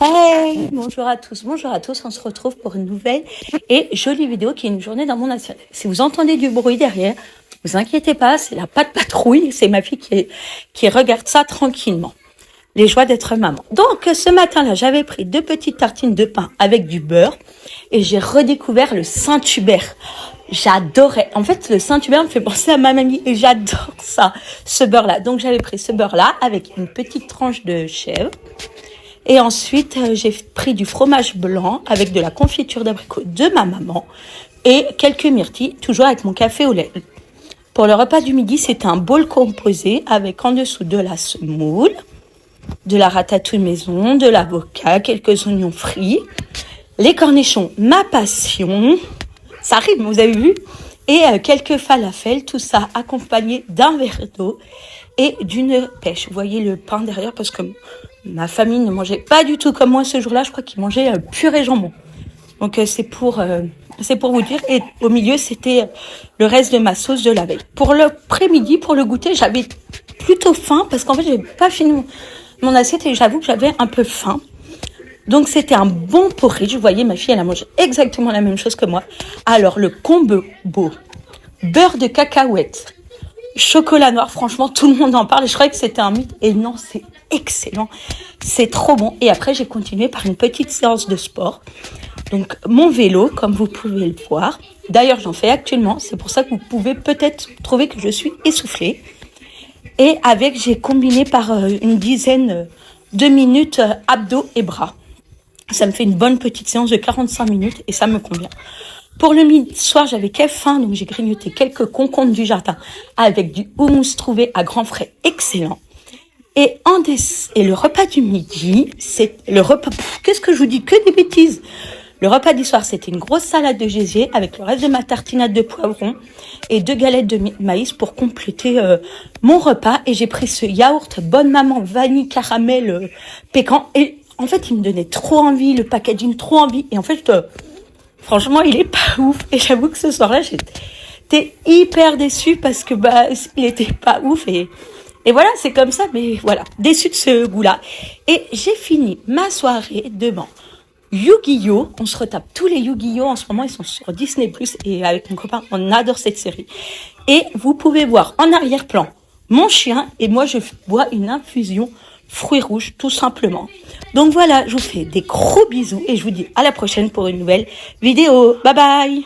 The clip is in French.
Hey, bonjour à tous, on se retrouve pour une nouvelle et jolie vidéo qui est une journée dans mon assiette. Si vous entendez du bruit derrière, vous inquiétez pas, c'est la patte patrouille, c'est ma fille qui regarde ça tranquillement. Les joies d'être maman. Donc, ce matin-là, j'avais pris 2 petites tartines de pain avec du beurre et j'ai redécouvert le Saint-Hubert. J'adorais. En fait, le Saint-Hubert me fait penser à ma mamie et j'adore ça, ce beurre-là. Donc, j'avais pris ce beurre-là avec une petite tranche de chèvre. Et ensuite, j'ai pris du fromage blanc avec de la confiture d'abricot de ma maman et quelques myrtilles, toujours avec mon café au lait. Pour le repas du midi, c'était un bol composé avec en dessous de la semoule, de la ratatouille maison, de l'avocat, quelques oignons frits, les cornichons, ma passion, ça rime, vous avez vu, et quelques falafels, tout ça accompagné d'un verre d'eau et d'une pêche. Vous voyez le pain derrière parce que ma famille ne mangeait pas du tout comme moi ce jour-là. Je crois qu'ils mangeaient purée jambon. Donc c'est pour vous dire. Et au milieu, c'était le reste de ma sauce de la veille. Pour l'après-midi, pour le goûter, j'avais plutôt faim parce qu'en fait, j'avais pas fini mon assiette et j'avoue que j'avais un peu faim. Donc c'était un bon porridge. Vous voyez, ma fille, elle a mangé exactement la même chose que moi. Alors le combo beurre de cacahuète, chocolat noir, franchement, tout le monde en parle. Je croyais que c'était un mythe. Et non, c'est excellent. C'est trop bon. Et après, j'ai continué par une petite séance de sport. Donc, mon vélo, comme vous pouvez le voir. D'ailleurs, j'en fais actuellement. C'est pour ça que vous pouvez peut-être trouver que je suis essoufflée. Et j'ai combiné par une dizaine de minutes abdos et bras. Ça me fait une bonne petite séance de 45 minutes et ça me convient. Pour le midi soir, j'avais faim, donc j'ai grignoté quelques concombres du jardin avec du houmous trouvé à grands frais, excellent. Et le repas du midi, c'est le repas. Qu'est-ce que je vous dis? Que des bêtises. Le repas du soir, c'était une grosse salade de gésier avec le reste de ma tartinade de poivron et 2 galettes de maïs pour compléter mon repas. Et j'ai pris ce yaourt Bonne Maman vanille caramel pécan. Et en fait, il me donnait trop envie, le packaging trop envie. Et en fait, franchement, il est pas ouf. Et j'avoue que ce soir-là, j'étais hyper déçue parce que il était pas ouf. Et voilà, c'est comme ça. Mais voilà, déçue de ce goût-là. Et j'ai fini ma soirée devant Yu-Gi-Oh! On se retape tous les Yu-Gi-Oh! En ce moment, ils sont sur Disney+. Et avec mon copain, on adore cette série. Et vous pouvez voir en arrière-plan mon chien. Et moi, je bois une infusion fruits rouges, tout simplement. Donc voilà, je vous fais des gros bisous et je vous dis à la prochaine pour une nouvelle vidéo. Bye bye!